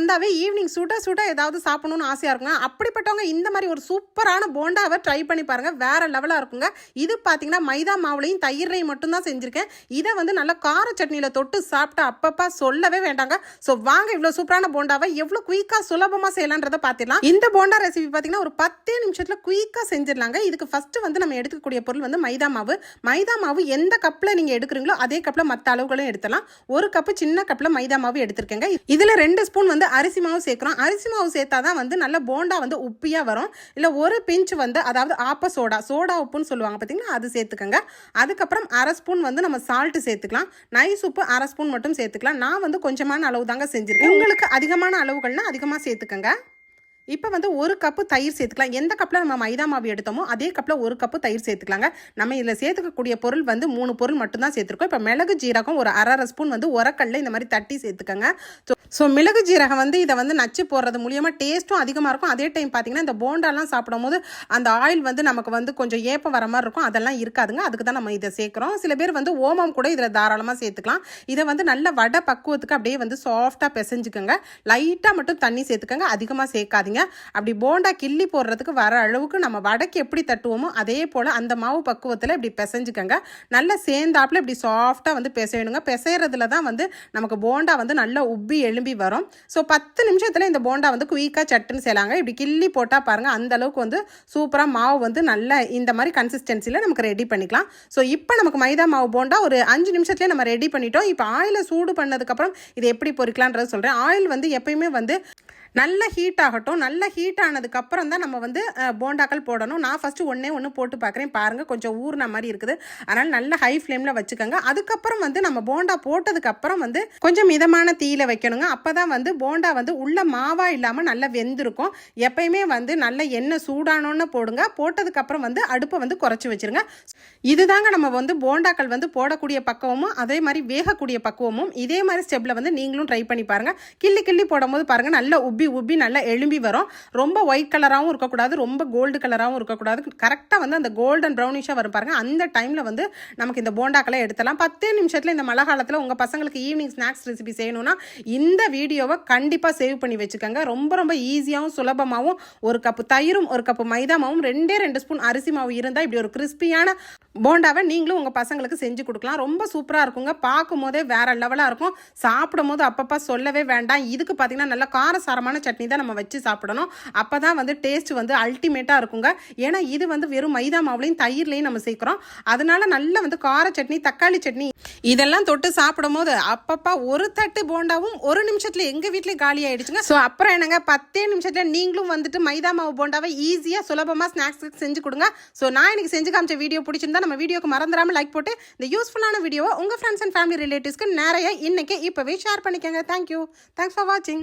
வந்தாவே ஈவினிங் சுட சுட ஏதாவது சாப்பிடணும்னு ஆசையாக இருக்குங்க. அப்படிப்பட்டவங்க இந்த மாதிரி ஒரு சூப்பரான போண்டாவை ட்ரை பண்ணி பாருங்கள். வேறு லெவலாக இருக்குங்க. இது பார்த்தீங்கன்னா மைதா மாவுலையும் தயிரையும் மட்டும்தான் செஞ்சுருக்கேன். இதை வந்து நல்லா கார சட்னியில் தொட்டு சாப்பிட்டா அப்பப்பா சொல்லவே வேண்டாங்க. ஸோ வாங்க இவ்வளோ சூப்பரான போண்டாவை எவ்வளோ குயிக்காக சுலபமாக செய்யலான்றதை பார்த்துடலாம். இந்த போண்டா ரெசிபி பார்த்தீங்கன்னா ஒரு 10 நிமிஷத்தில் குயிக்காக செஞ்சிடலாங்க. இதுக்கு ஃபஸ்ட்டு வந்து நம்ம எடுக்கக்கூடிய பொருள் வந்து மைதா மாவு. மைதா மாவு எந்த கப்பில் நீங்கள் எடுக்கிறீங்களோ அதே கப்பில் மற்ற அளவுகளும் எடுத்துலாம். ஒரு கப்பு சின்ன கப்பில் மைதா மாவு எடுத்திருக்கேங்க. இதில் 2 ஸ்பூன் வந்து அரிசி மாவு சேர்க்குறோம். அரிசி மாவு சேர்த்தா தான் வந்து நல்ல போண்டா வந்து உப்பியாக வரும். இல்லை ஒரு பிஞ்ச் வந்து அதாவது சோடா உப்புன்னு சொல்லுவாங்க பார்த்தீங்கன்னா, அது சேர்த்துக்கங்க. அதுக்கப்புறம் 1/2 ஸ்பூன் வந்து நம்ம சால்ட்டு சேர்த்துக்கலாம். நைஸ் உப்பு 1/2 ஸ்பூன் மட்டும் சேர்த்துக்கலாம். நான் வந்து கொஞ்சமான அளவு தாங்க செஞ்சுருக்கேன். உங்களுக்கு அதிகமான அளவுகள்னா அதிகமாக சேர்த்துக்கங்க. இப்போ வந்து 1 கப்பு தயிர் சேர்த்துக்கலாம். எந்த கப்பில் நம்ம மைதா மாவு எடுத்தோமோ அதே கப்பில் 1 கப்பு தயிர் சேர்த்துக்கலாங்க. நம்ம இதில் சேர்த்துக்கக்கூடிய பொருள் வந்து 3 பொருள் மட்டும்தான் சேர்த்துருக்கோம். இப்போ மிளகு ஜீரகம் ஒரு 1/2 ஸ்பூன் வந்து உரக்கல்ல இந்த மாதிரி தட்டி சேர்த்துக்கங்க. ஸோ மிளகு ஜீரகம் வந்து இதை வந்து நச்சு போடுறது மூலியமாக டேஸ்ட்டும் அதிகமாக இருக்கும். அதே டைம் பார்த்தீங்கன்னா இந்த போண்டாலாம் சாப்பிடும் போது அந்த ஆயில் வந்து நமக்கு வந்து கொஞ்சம் ஏப்பம் வர மாதிரி இருக்கும். அதெல்லாம் இருக்காதுங்க. அதுக்கு தான் நம்ம இதை சேர்க்குறோம். சில பேர் வந்து ஓமம் கூட இதில் தாராளமாக சேர்த்துக்கலாம். இதை வந்து நல்ல வடை பக்குவத்துக்கு அப்படியே வந்து சாஃப்டாக பிசைஞ்சுக்கோங்க. லைட்டாக மட்டும் தண்ணி சேர்த்துக்கங்க. அதிகமாக சேர்க்காதீங்க. அப்படி போண்டா கிள்ளி போடுறதுக்கு வர அளவுக்கு நம்ம வடைக்கு எப்படி தட்டுவோமோ அதே போல் அந்த மாவு பக்குவத்தில் இப்படி பிசைஞ்சுக்கங்க. நல்லா சேர்ந்தாப்புல இப்படி சாஃப்டாக வந்து பிசையணுங்க. பிசைறதுல தான் வந்து நமக்கு போண்டா வந்து நல்லா உப்பி எழும்பி வரும். ஸோ 10 நிமிஷத்தில் இந்த போண்டா வந்து குயிக்காக சட்டுன்னு செய்யலாங்க. இப்படி கிள்ளி போட்டால் பாருங்கள், அந்த அளவுக்கு வந்து சூப்பராக மாவு வந்து நல்லா இந்த மாதிரி கன்சிஸ்டன்சியில் நமக்கு ரெடி பண்ணிக்கலாம். ஸோ இப்போ நமக்கு மைதா மாவு போண்டா ஒரு 5 நிமிஷத்துலேயே நம்ம ரெடி பண்ணிட்டோம். இப்போ ஆயிலை சூடு பண்ணதுக்கப்புறம் இதை எப்படி பொரிக்கலான்றது சொல்கிறேன். ஆயில் வந்து எப்பயுமே வந்து நல்ல ஹீட் ஆகட்டும். நல்ல ஹீட் ஆனதுக்கப்புறம் தான் நம்ம வந்து போண்டாக்கள் போடணும். நான் ஃபஸ்ட்டு ஒன்று போட்டு பார்க்குறேன். பாருங்கள், கொஞ்சம் ஊறின மாதிரி இருக்குது. அதனால் நல்ல ஹை ஃப்ளேமில் வச்சுக்கோங்க. அதுக்கப்புறம் வந்து நம்ம போண்டா போட்டதுக்கப்புறம் வந்து கொஞ்சம் மிதமான தீயில வைக்கணுங்க. அப்போ தான் வந்து போண்டா வந்து உள்ள மாவாக இல்லாமல் நல்லா வெந்திருக்கும். எப்பயுமே வந்து நல்ல எண்ணெய் சூடானோன்னு போடுங்க. போட்டதுக்கப்புறம் வந்து அடுப்பை வந்து குறைச்சி வச்சுருங்க. இதுதாங்க நம்ம வந்து போண்டாக்கள் வந்து போடக்கூடிய பக்குவமும் அதே மாதிரி வேகக்கூடிய பக்குவமும் இதே மாதிரி ஸ்டெப்பில் வந்து நீங்களும் ட்ரை பண்ணி பாருங்கள். கிள்ளி போடும்போது பாருங்கள் நல்லா உப்பி நல்லா எழும்பி வரும். ரொம்ப ஒயிட் கலராகவும் இருக்கக்கூடாது, ரொம்ப கோல்டு கலராகவும் இருக்கக்கூடாது. கரெக்டாக வந்து அந்த கோல்டன் ப்ரௌனிஷாக வரும் பாருங்கள். அந்த டைமில் வந்து நமக்கு இந்த போண்டாக்களை எடுத்துலாம். 10 நிமிஷத்தில் இந்த மழை காலத்தில் உங்கள் பசங்களுக்கு ஈவினிங் ஸ்நாக்ஸ் ரெசிபி செய்யணும்னா இந்த வீடியோவை கண்டிப்பாக சேவ் பண்ணி வச்சுக்கோங்க. ரொம்ப ஈஸியாகவும் சுலபமாகவும் 1 கப்பு தயிரும் 1 கப்பு மைதா மாவும் 2 ஸ்பூன் அரிசி மாவு இருந்தால் இப்படி ஒரு கிறிஸ்பியான போண்டாவை நீங்களும் உங்கள் பசங்களுக்கு செஞ்சு கொடுக்கலாம். ரொம்ப சூப்பராக இருக்குங்க. பார்க்கும் போதே வேற லெவலாக இருக்கும். சாப்பிடும் போது அப்பப்போ சொல்லவே வேண்டாம். இதுக்கு பார்த்தீங்கன்னா நல்ல காரசாரமான சட்னி தான் நம்ம வச்சு சாப்பிடணும். அப்போ தான் வந்து டேஸ்ட் வந்து அல்டிமேட்டாக இருக்குங்க. ஏன்னா இது வந்து வெறும் மைதா மாவுலையும் தயிர்லையும் நம்ம சேர்க்குறோம். அதனால நல்ல வந்து கார சட்னி, தக்காளி சட்னி இதெல்லாம் தொட்டு சாப்பிடும் போது அப்பப்பா ஒரு தட்டு போண்டாவும் 1 நிமிஷத்தில் எங்கள் வீட்டில் காலி ஆயிடுச்சுங்க. ஸோ அப்புறம் என்னங்க, 10 நிமிஷத்தில் நீங்களும் வந்துட்டு மைதா மாவு போண்டாவை ஈஸியாக சுலபமாக ஸ்நாக்ஸுக்கு செஞ்சு கொடுங்க. ஸோ நான் இன்னைக்கு செஞ்சு காமிச்ச வீடியோ பிடிச்சிருந்தா நம்ம வீடியோக்கு மறந்துடாமல் லைக் போட்டு இந்த யூஸ்ஃபுல்லான வீடியோவை உங்கள் ஃப்ரெண்ட்ஸ் அண்ட் ஃபேமிலி ரிலேட்டிவ்ஸ்க்கு நிறைய இன்னைக்கு இப்போவே ஷேர் பண்ணிக்கோங்க. தேங்க்யூ. தேங்க்ஸ் ஃபார் வாட்சிங்.